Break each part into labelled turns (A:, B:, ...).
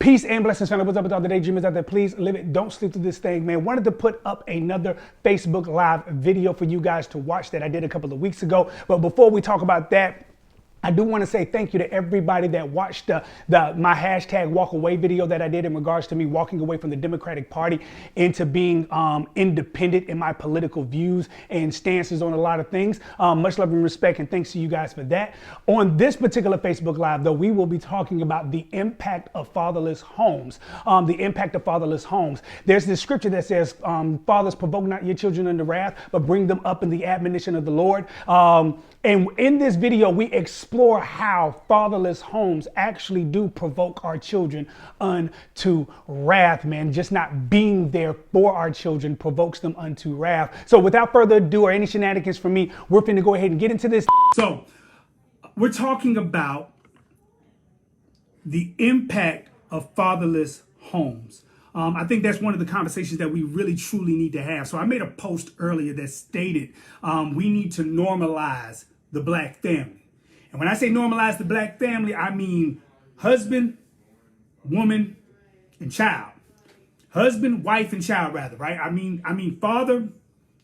A: Peace and blessings, family. What's up with all the daydreamers out there? Please live it. Don't sleep through this thing, man. Wanted to put up another Facebook Live video for you guys to watch that I did a couple of weeks ago. But before we talk about that, I do want to say thank you to everybody that watched my hashtag walk away video that I did in regards to me walking away from the Democratic Party into being independent in my political views and stances on a lot of things. Much love and respect, and thanks to you guys for that. On this particular Facebook Live, though, we will be talking about the impact of fatherless homes. The impact of fatherless homes. There's this scripture that says, fathers, provoke not your children unto wrath, but bring them up in the admonition of the Lord. And in this video, we explore how fatherless homes actually do provoke our children unto wrath, man. Just not being there for our children provokes them unto wrath. So without further ado or any shenanigans from me, we're finna go ahead and get into this. So we're talking about the impact of fatherless homes. I think that's one of the conversations that we really truly need to have. So I made a post earlier that stated we need to normalize the black family. And when I say normalize the black family, I mean husband, woman, and child. Husband, wife, and child, rather, right? I mean father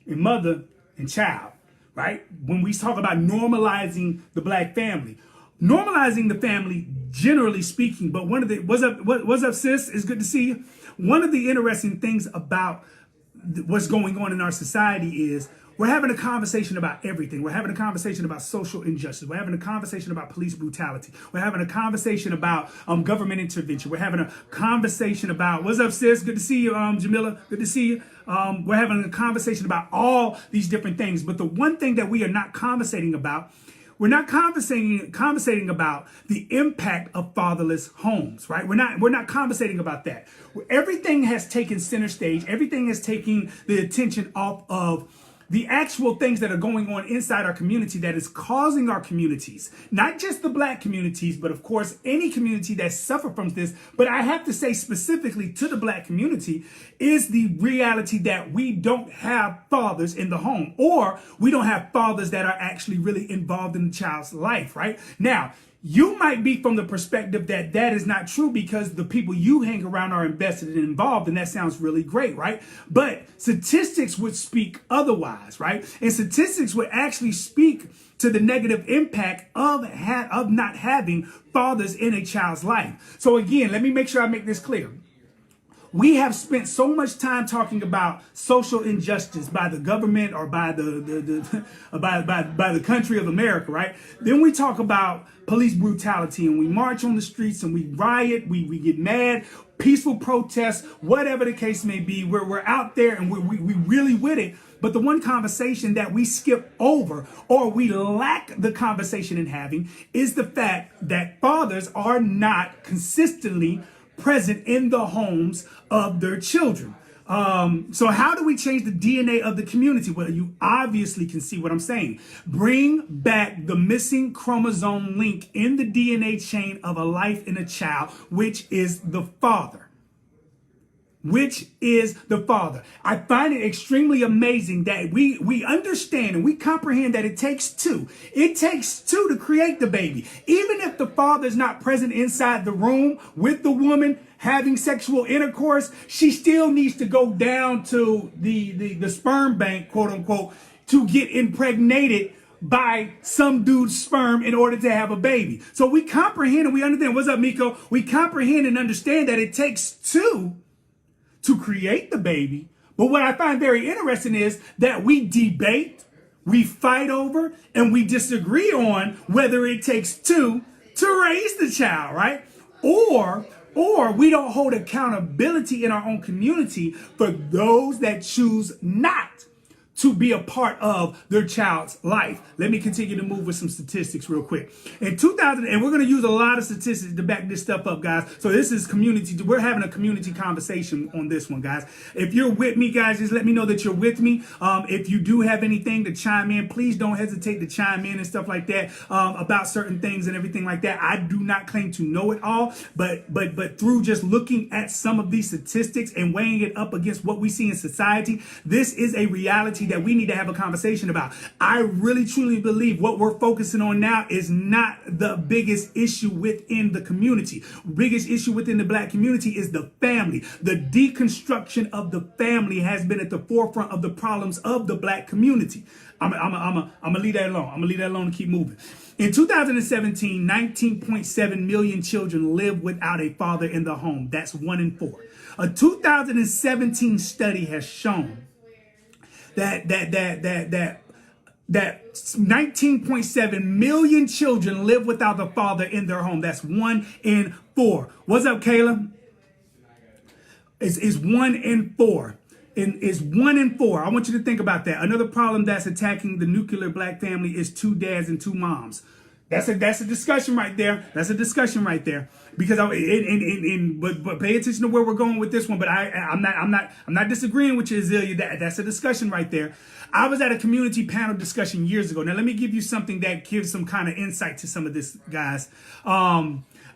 A: and mother and child, right? When we talk about normalizing the black family, normalizing the family, generally speaking, but one of the, what's up, sis? It's good to see you. One of the interesting things about what's going on in our society is we're having a conversation about everything. We're having a conversation about social injustice. We're having a conversation about police brutality. We're having a conversation about government intervention. We're having a conversation about, what's up, sis? Good to see you, Jamila. Good to see you. We're having a conversation about all these different things. But the one thing that we are not conversating about, we're not conversating about the impact of fatherless homes, right? We're not conversating about that. Everything has taken center stage. Everything has taken the attention off of the actual things that are going on inside our community that is causing our communities, not just the black communities, but of course, any community that suffer from this. But I have to say specifically to the black community is the reality that we don't have fathers in the home, or we don't have fathers that are actually really involved in the child's life, right? Now, you might be from the perspective that that is not true because the people you hang around are invested and involved, and that sounds really great, right? But statistics would speak otherwise, right? And statistics would actually speak to the negative impact of not having fathers in a child's life. So again, let me make sure I make this clear. We have spent so much time talking about social injustice by the government or by the country of America, right? Then we talk about police brutality and we march on the streets and we riot, we get mad, peaceful protests, whatever the case may be, where we're out there and we really with it. But the one conversation that we skip over or we lack the conversation in having is the fact that fathers are not consistently present in the homes of their children. So how do we change the DNA of the community? Well, you obviously can see what I'm saying. Bring back the missing chromosome link in the DNA chain of a life in a child, which is the father. I find it extremely amazing that we understand and we comprehend that it takes two. It takes two to create the baby. Even if the father is not present inside the room with the woman having sexual intercourse, she still needs to go down to the sperm bank, quote unquote, to get impregnated by some dude's sperm in order to have a baby. So we comprehend and we understand. What's up, Miko? We comprehend and understand that it takes two to create the baby. But what I find very interesting is that we debate, we fight over, and we disagree on whether it takes two to raise the child, right? Or we don't hold accountability in our own community for those that choose not to be a part of their child's life. Let me continue to move with some statistics real quick. In 2000, and we're going to use a lot of statistics to back this stuff up, guys. So this is community. We're having a community conversation on this one, guys. If you're with me, guys, just let me know that you're with me. If you do have anything to chime in, please don't hesitate to chime in and stuff like that about certain things and everything like that. I do not claim to know it all, but through just looking at some of these statistics and weighing it up against what we see in society, this is a reality that we need to have a conversation about. I really truly believe what we're focusing on now is not the biggest issue within the community. Biggest issue within the black community is the family. The deconstruction of the family has been at the forefront of the problems of the black community. I'm gonna leave that alone. I'm gonna leave that alone and keep moving. In 2017, 19.7 million children live without a father in the home. That's 1 in 4. A 2017 study has shown that 19.7 million children live without a father in their home. That's 1 in 4. What's up, Kayla? It's 1 in 4. Is 1 in 4. I want you to think about that. Another problem that's attacking the nuclear black family is 2 dads and 2 moms. That's a discussion right there. That's a discussion right there. Because but pay attention to where we're going with this one. But I'm not disagreeing with you, Azealia. That's a discussion right there. I was at a community panel discussion years ago. Now let me give you something that gives some kind of insight to some of this, guys.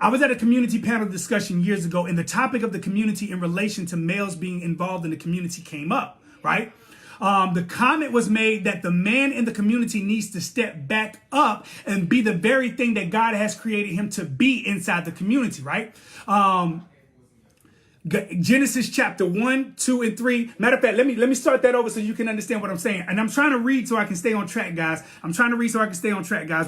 A: I was at a community panel discussion years ago, and the topic of the community in relation to males being involved in the community came up, right? The comment was made that the man in the community needs to step back up and be the very thing that God has created him to be inside the community, right? Genesis chapter 1, 2, and 3. Matter of fact, let me start that over so you can understand what I'm saying. And I'm trying to read so I can stay on track, guys.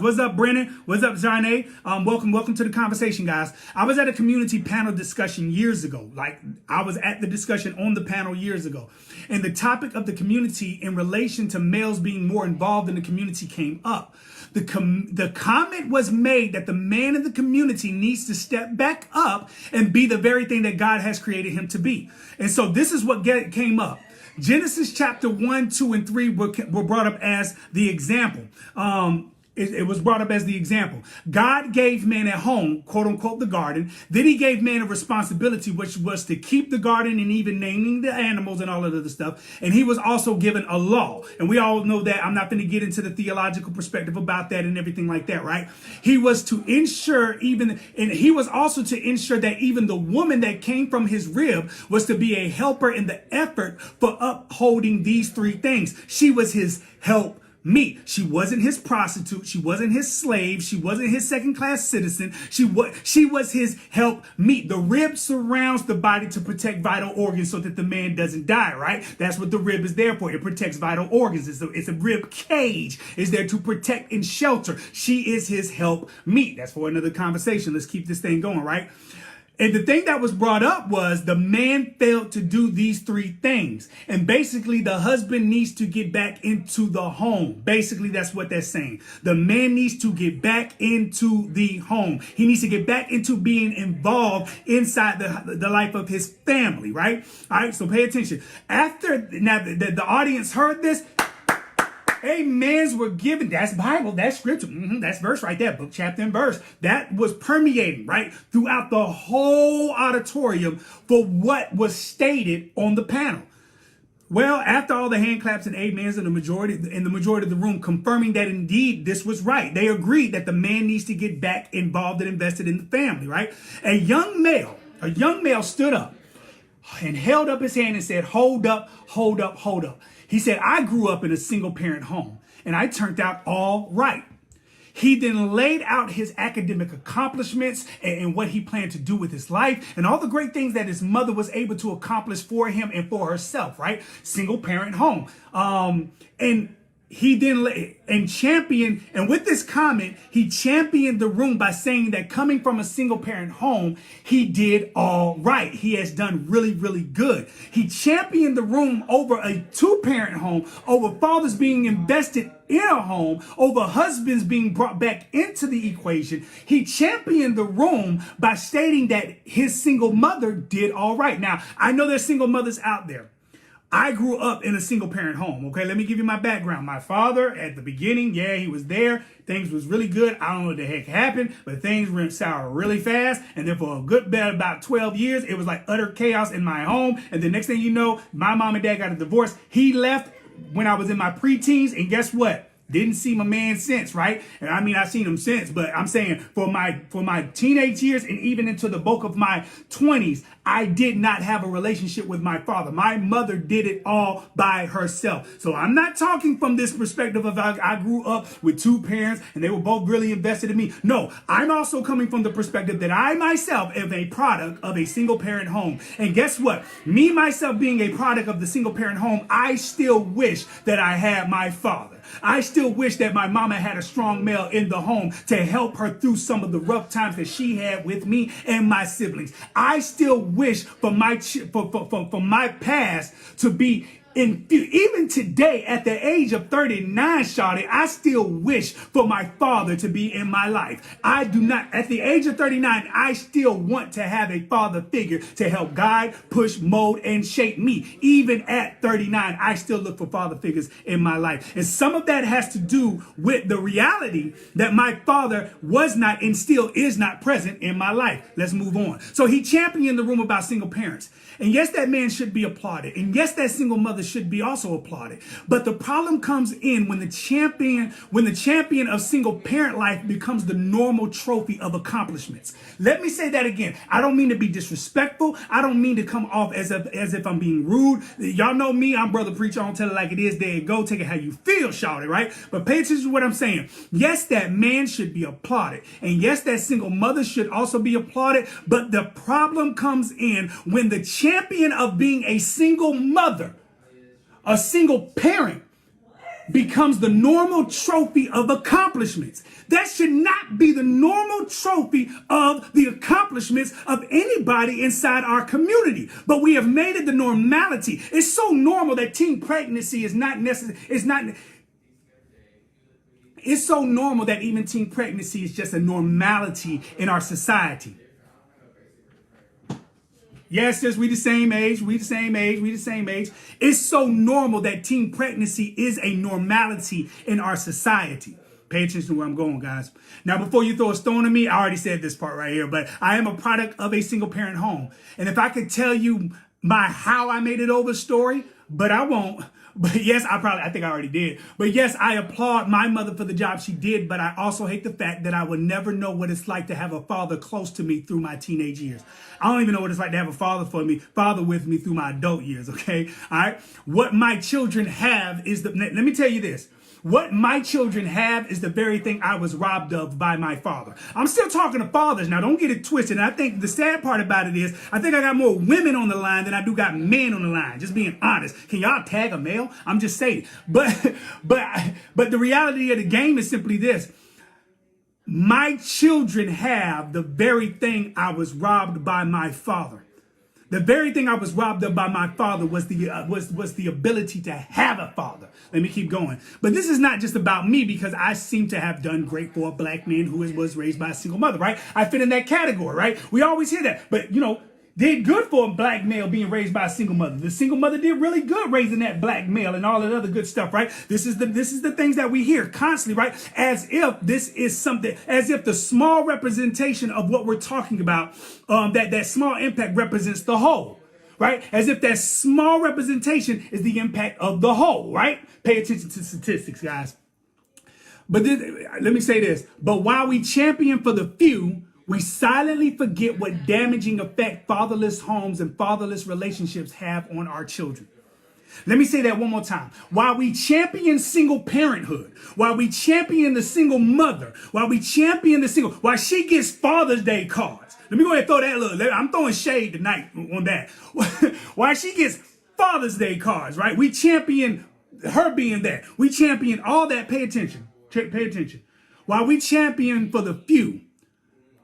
A: What's up, Brennan? What's up, Zane? Welcome to the conversation, guys. I was at a community panel discussion years ago. Like, I was at the discussion on the panel years ago. And the topic of the community in relation to males being more involved in the community came up. The comment was made that the man in the community needs to step back up and be the very thing that God has created him to be. And so this is what came up. Genesis chapter 1, 2, and 3 were brought up as the example. It was brought up as the example. God gave man a home, quote unquote, the garden. Then he gave man a responsibility, which was to keep the garden and even naming the animals and all of the other stuff. And he was also given a law. And we all know that. I'm not going to get into the theological perspective about that and everything like that, right? He was to ensure and he was also to ensure that even the woman that came from his rib was to be a helper in the effort for upholding these 3 things. She was his help meet. She wasn't his prostitute. She wasn't his slave. She wasn't his second-class citizen. She was his help meet. The rib surrounds the body to protect vital organs so that the man doesn't die, right? That's what the rib is there for. It protects vital organs. It's a rib cage. It's there to protect and shelter. She is his help meet. That's for another conversation. Let's keep this thing going, right? And the thing that was brought up was the man failed to do these 3 things. And basically the husband needs to get back into the home. Basically, that's what they're saying. The man needs to get back into the home. He needs to get back into being involved inside the life of his family, right? All right, so pay attention. After now the audience heard this, amens were given. That's Bible. That's scripture. That's verse right there. Book, chapter, and verse. That was permeating, right, throughout the whole auditorium for what was stated on the panel. Well, after all the hand claps and amens in the majority of the room confirming that indeed this was right, they agreed that the man needs to get back involved and invested in the family, right? A young male stood up and held up his hand and said, hold up. He said, I grew up in a single parent home and I turned out all right. He then laid out his academic accomplishments and what he planned to do with his life and all the great things that his mother was able to accomplish for him and for herself, right? Single parent home. And he then championed, and with this comment, he championed the room by saying that coming from a single parent home, he did all right. He has done really, really good. He championed the room over a 2-parent home, over fathers being invested in a home, over husbands being brought back into the equation. He championed the room by stating that his single mother did all right. Now, I know there's single mothers out there. I grew up in a single parent home. Okay, let me give you my background. My father at the beginning, yeah, he was there. Things was really good. I don't know what the heck happened, but things went sour really fast. And then for a good bit, about 12 years, it was like utter chaos in my home. And the next thing you know, my mom and dad got a divorce. He left when I was in my preteens. And guess what? Didn't see my man since, right? And I mean, I've seen him since, but I'm saying for my teenage years and even into the bulk of my 20s, I did not have a relationship with my father. My mother did it all by herself. So I'm not talking from this perspective of I grew up with two parents and they were both really invested in me. No, I'm also coming from the perspective that I myself am a product of a single parent home. And guess what? Me, myself being a product of the single parent home, I still wish that I had my father. I still wish that my mama had a strong male in the home to help her through some of the rough times that she had with me and my siblings. I still wish for my past to be even today at the age of 39, Shawty, I still wish for my father to be in my life. I do not, at the age of 39, I still want to have a father figure to help guide, push, mold, and shape me. Even at 39, I still look for father figures in my life. And some of that has to do with the reality that my father was not and still is not present in my life. Let's move on. So he championed the room about single parents. And yes, that man should be applauded. And yes, that single mother should be also applauded. But the problem comes in when the champion of single parent life becomes the normal trophy of accomplishments. Let me say that again. I don't mean to be disrespectful. I don't mean to come off as if I'm being rude. Y'all know me. I'm brother preacher. I don't tell it like it is. There you go. Take it how you feel, shout it, right? But pay attention to what I'm saying. Yes, that man should be applauded. And yes, that single mother should also be applauded. But the problem comes in when the champion of being a single mother, a single parent, becomes the normal trophy of accomplishments. That should not be the normal trophy of the accomplishments of anybody inside our community. But we have made it the normality. It's so normal that teen pregnancy is not necessary. It's so normal that even teen pregnancy is just a normality in our society. Yes, sis, we the same age. It's so normal that teen pregnancy is a normality in our society. Pay attention to where I'm going, guys. Now, before you throw a stone at me, I already said this part right here, but I am a product of a single parent home. And if I could tell you my how I made it over story, but I won't. But yes, I think I already did. But yes, I applaud my mother for the job she did, but I also hate the fact that I would never know what it's like to have a father close to me through my teenage years. I don't even know what it's like to have a father with me through my adult years, okay? All right? What my children have is let me tell you this. What my children have is the very thing I was robbed of by my father. I'm still talking to fathers now. Don't get it twisted. And I think the sad part about it is I think I got more women on the line than I do got men on the line. Just being honest. Can y'all tag a male? I'm just saying. But the reality of the game is simply this. My children have the very thing I was robbed by my father. The very thing I was robbed of by my father was the ability to have a father. Let me keep going. But this is not just about me because I seem to have done great for a black man who was raised by a single mother, right? I fit in that category, right? We always hear that. But, did good for a black male being raised by a single mother. The single mother did really good raising that black male and all that other good stuff, right? This is the things that we hear constantly, right? As if this is something, as if the small representation of what we're talking about, that small impact represents the whole, right? As if that small representation is the impact of the whole, right? Pay attention to statistics, guys. But let me say this. But while we champion for the few, we silently forget what damaging effect fatherless homes and fatherless relationships have on our children. Let me say that one more time. While we champion single parenthood, while we champion the single mother, while she gets Father's Day cards. Let me go ahead and throw that I'm throwing shade tonight on that. While she gets Father's Day cards, right? We champion her being there. We champion all that. Pay attention. Pay attention. While we champion for the few,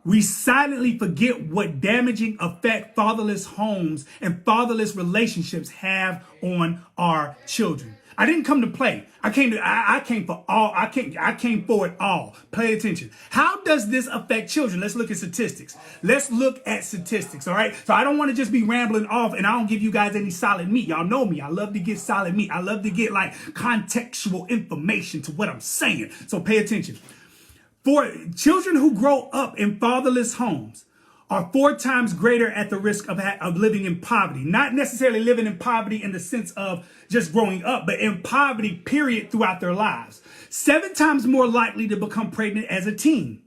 A: we silently forget what damaging effect fatherless homes and fatherless relationships have on our children. I didn't come to play. I came for it all. Pay attention. How does this affect children? Let's look at statistics. All right. So I don't want to just be rambling off and I don't give you guys any solid meat. Y'all know me. I love to get solid meat. I love to get contextual information to what I'm saying. So pay attention. For children who grow up in fatherless homes are 4 times greater at the risk of living in poverty. Not necessarily living in poverty in the sense of just growing up, but in poverty, period, throughout their lives. 7 times more likely to become pregnant as a teen.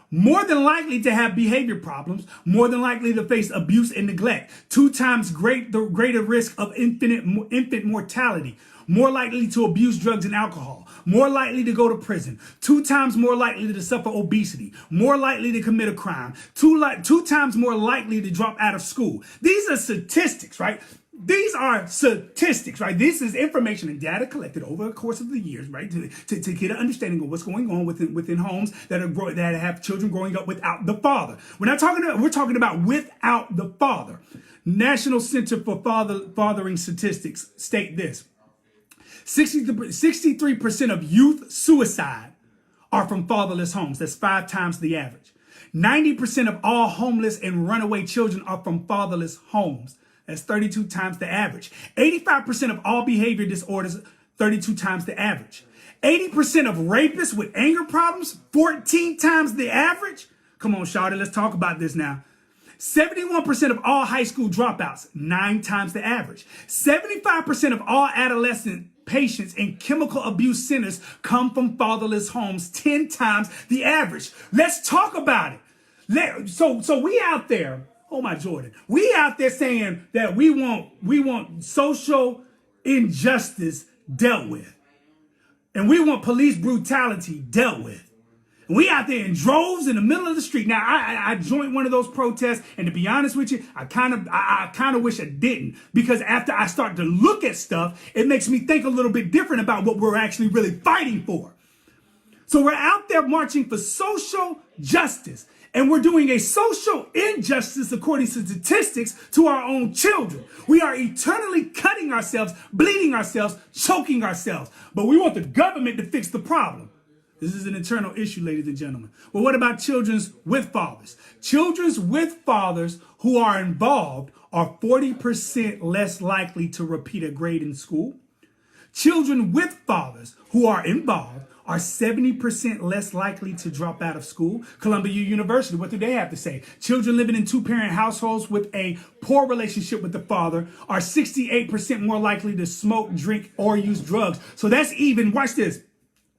A: More than likely to have behavior problems, more than likely to face abuse and neglect, 2 times the greater risk of infant mortality, more likely to abuse drugs and alcohol, more likely to go to prison, 2 times more likely to suffer obesity, more likely to commit a crime, 2 times more likely to drop out of school. These are statistics, right? These are statistics, right? This is information and data collected over the course of the years, right? To get an understanding of what's going on within homes that have children growing up without the father. We're talking about without the father. National Center for Fathering Statistics state this. 63% of youth suicide are from fatherless homes. That's 5 times the average. 90% of all homeless and runaway children are from fatherless homes. That's 32 times the average. 85% of all behavior disorders, 32 times the average. 80% of rapists with anger problems, 14 times the average. Come on, shawty, let's talk about this now. 71% of all high school dropouts, 9 times the average. 75% of all adolescent patients in chemical abuse centers come from fatherless homes, 10 times the average. Let's talk about it. So we out there. Oh my Jordan. We out there saying that we want social injustice dealt with. And we want police brutality dealt with. And we out there in droves in the middle of the street. Now I joined one of those protests, and to be honest with you, I kind of wish I didn't, because after I start to look at stuff, it makes me think a little bit different about what we're actually really fighting for. So we're out there marching for social justice. And we're doing a social injustice, according to statistics, to our own children. We are eternally cutting ourselves, bleeding ourselves, choking ourselves. But we want the government to fix the problem. This is an internal issue, ladies and gentlemen. Well, what about children with fathers? Children with fathers who are involved are 40% less likely to repeat a grade in school. Children with fathers who are involved are 70% less likely to drop out of school. Columbia University, what do they have to say? Children living in 2-parent households with a poor relationship with the father are 68% more likely to smoke, drink, or use drugs. So that's even, watch this,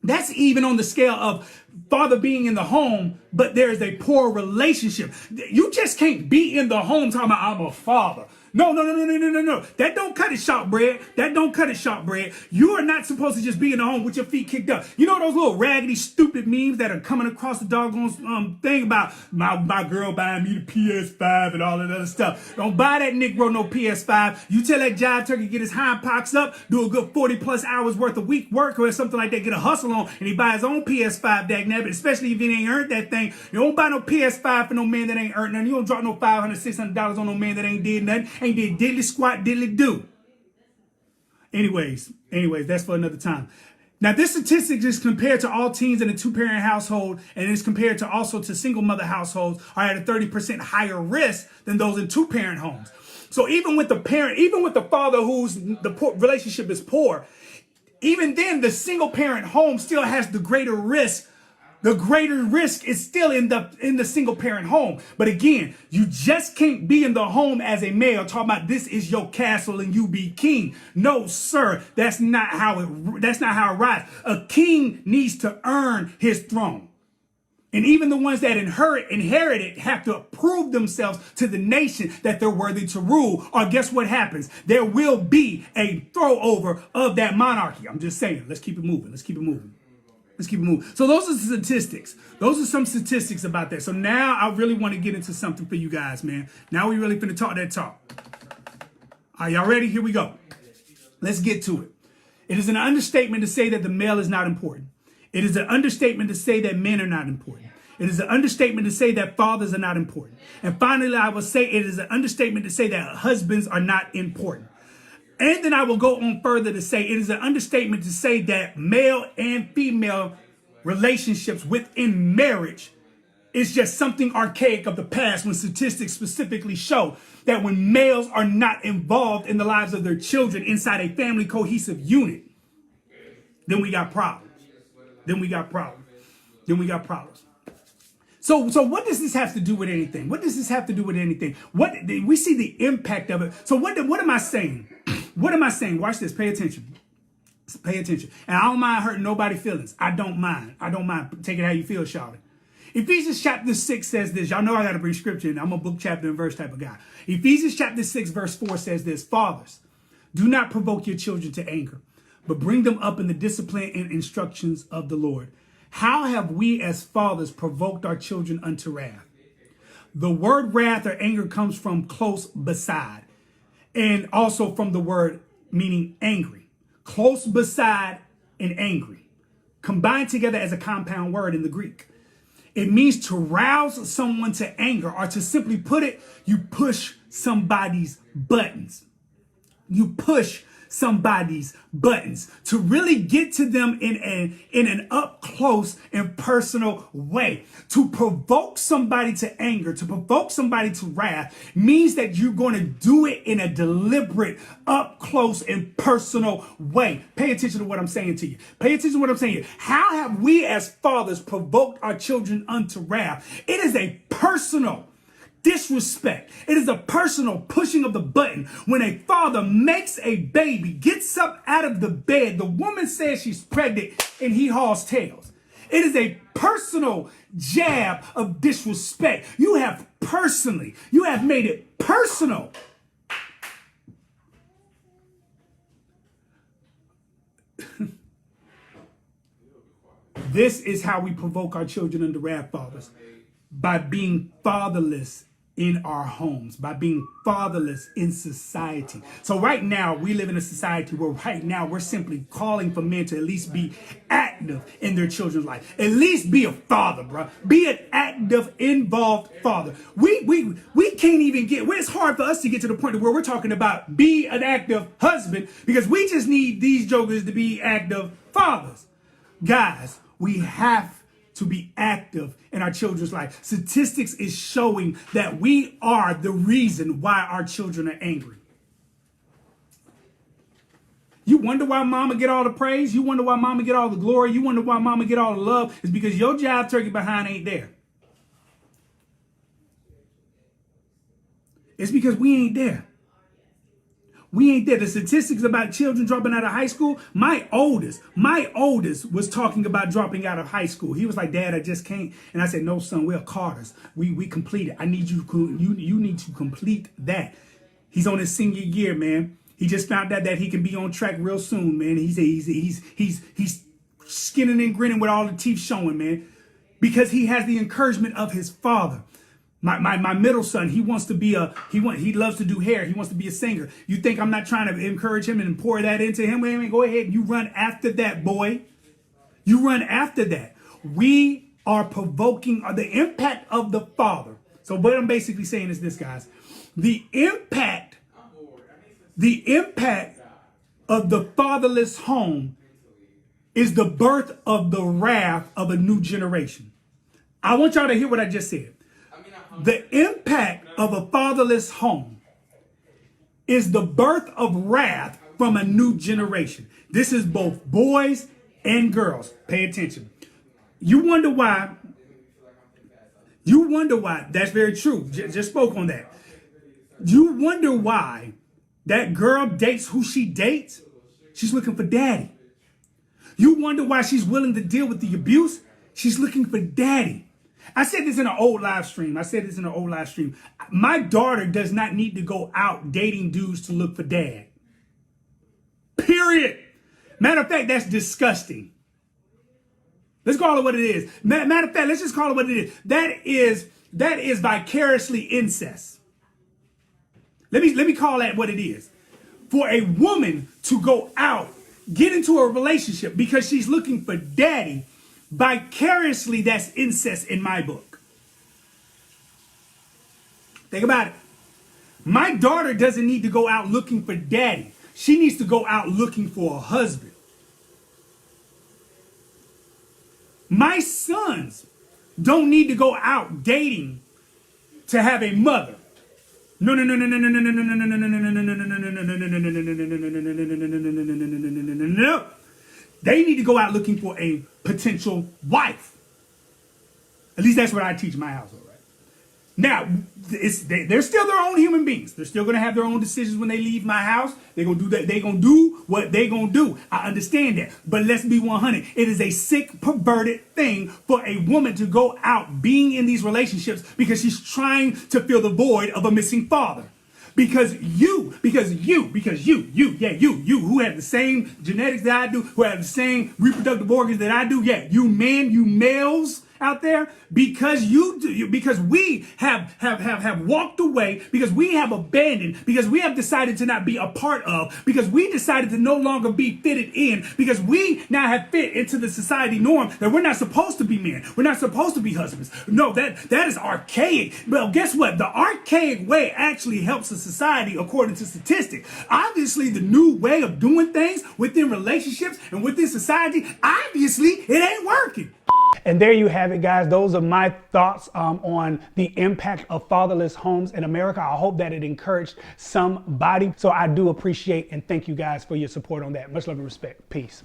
A: that's even on the scale of father being in the home, but there's a poor relationship. You just can't be in the home talking about, I'm a father. No. That don't cut it short, bread. That don't cut it short, bread. You are not supposed to just be in the home with your feet kicked up. You know those little raggedy, stupid memes that are coming across the doggone thing about my girl buying me the PS5 and all that other stuff. Don't buy that Negro no PS5. You tell that jive turkey get his hind pox up, do a good 40 plus hours worth of week work or something like that, get a hustle on, and he buy his own PS5, dagnabbit, especially if he ain't earned that thing. You don't buy no PS5 for no man that ain't earned nothing. You don't drop no $500, $600 on no man that ain't did nothing. Ain't did diddly squat, diddly do. Anyways, that's for another time. Now, this statistic is compared to all teens in a 2-parent household, and is compared to also to single mother households are at a 30% higher risk than those in 2-parent homes. So even with the parent, even with the father whose relationship is poor, even then the single parent home still has the greater risk. The greater risk is still in the single parent home. But again, you just can't be in the home as a male talking about this is your castle and you be king. No, sir, that's not how it rides. A king needs to earn his throne. And even the ones that inherit it have to prove themselves to the nation that they're worthy to rule. Or guess what happens? There will be a throw over of that monarchy. I'm just saying, let's keep it moving. Let's keep it moving. So those are statistics. Those are some statistics about that. So now I really want to get into something for you guys, man. Now we really finna talk that talk. Are y'all ready? Here we go. Let's get to it. It is an understatement to say that the male is not important. It is an understatement to say that men are not important. It is an understatement to say that fathers are not important. And finally, I will say it is an understatement to say that husbands are not important. And then I will go on further to say it is an understatement to say that male and female relationships within marriage is just something archaic of the past, when statistics specifically show that when males are not involved in the lives of their children inside a family cohesive unit, then we got problems. So what does this have to do with anything? What does this have to do with anything? What we see the impact of it. So what am I saying? What am I saying? Watch this. Pay attention. Pay attention. And I don't mind hurting nobody's feelings. I don't mind. I don't mind. Take it how you feel, Charlotte. Ephesians chapter 6 says this. Y'all know I got to bring scripture in. I'm a book, chapter, and verse type of guy. Ephesians chapter 6, verse 4 says this. Fathers, do not provoke your children to anger, but bring them up in the discipline and instructions of the Lord. How have we as fathers provoked our children unto wrath? The word wrath or anger comes from close beside, and also from the word meaning angry. Close beside and angry, combined together as a compound word in the Greek. It means to rouse someone to anger, or to simply put it, you push somebody's buttons. You push somebody's buttons to really get to them in an up close and personal way. To provoke somebody to anger, to provoke somebody to wrath, means that you're going to do it in a deliberate, up close and personal way. Pay attention to what I'm saying to you. Pay attention to what I'm saying to you. How have we as fathers provoked our children unto wrath? It is a personal disrespect. It is a personal pushing of the button. When a father makes a baby, gets up out of the bed, the woman says she's pregnant, and he hauls tails. It is a personal jab of disrespect. You have made it personal. This is how we provoke our children unto wrath, fathers. By being fatherless in our homes, by being fatherless in society. So right now, we live in a society where right now we're simply calling for men to at least be active in their children's life. At least be a father, bro. Be an active, involved father. We can't even it's hard for us to get to the point where we're talking about be an active husband, because we just need these jokers to be active fathers. Guys, we have to be active in our children's life. Statistics is showing that we are the reason why our children are angry. You wonder why mama get all the praise? You wonder why mama get all the glory? You wonder why mama get all the love? It's because your jive turkey behind ain't there. It's because we ain't there. We ain't there. The statistics about children dropping out of high school, my oldest was talking about dropping out of high school. He was like, Dad, I just can't. And I said, no, son, we're Carters. We completed. I need you need to complete that. He's on his senior year, man. He just found out that he can be on track real soon, man. He's skinning and grinning with all the teeth showing, man, because he has the encouragement of his father. My middle son, he loves to do hair. He wants to be a singer. You think I'm not trying to encourage him and pour that into him? Man, go ahead and you run after that, boy. You run after that. We are provoking the impact of the father. So what I'm basically saying is this, guys. The impact of the fatherless home is the birth of the wrath of a new generation. I want y'all to hear what I just said. The impact of a fatherless home is the birth of wrath from a new generation. This is both boys and girls. Pay attention. You wonder why. That's very true. Just spoke on that. You wonder why that girl dates who she dates. She's looking for daddy. You wonder why she's willing to deal with the abuse. She's looking for daddy. I said this in an old live stream. My daughter does not need to go out dating dudes to look for dad. Period. Matter of fact, that's disgusting. Let's call it what it is. Matter of fact, let's just call it what it is. That is vicariously incest. Let me call that what it is. For a woman to go out, get into a relationship because she's looking for daddy, vicariously, that's incest in my book. Think about it. My daughter doesn't need to go out looking for daddy. She needs to go out looking for a husband. My sons don't need to go out dating to have a mother. No. They need to go out looking for a potential wife. At least that's what I teach in my household, right? Now, they're still their own human beings. They're still going to have their own decisions when they leave my house. They're going to do that. They're going to do what they're going to do. I understand that. But let's be 100. It is a sick, perverted thing for a woman to go out being in these relationships because she's trying to fill the void of a missing father. Because you who have the same genetics that I do, who have the same reproductive organs that I do, you males out there, because we have walked away, because we have abandoned, because we have decided to not be a part of, because we decided to no longer be fitted in, because we now have fit into the society norm that we're not supposed to be men, we're not supposed to be husbands. No, that is archaic. Well, guess what? The archaic way actually helps a society according to statistics. Obviously, the new way of doing things within relationships and within society, obviously, it ain't working. And there you have it, guys. Those are my thoughts on the impact of fatherless homes in America. I hope that it encouraged somebody. So I do appreciate and thank you guys for your support on that. Much love and respect. Peace.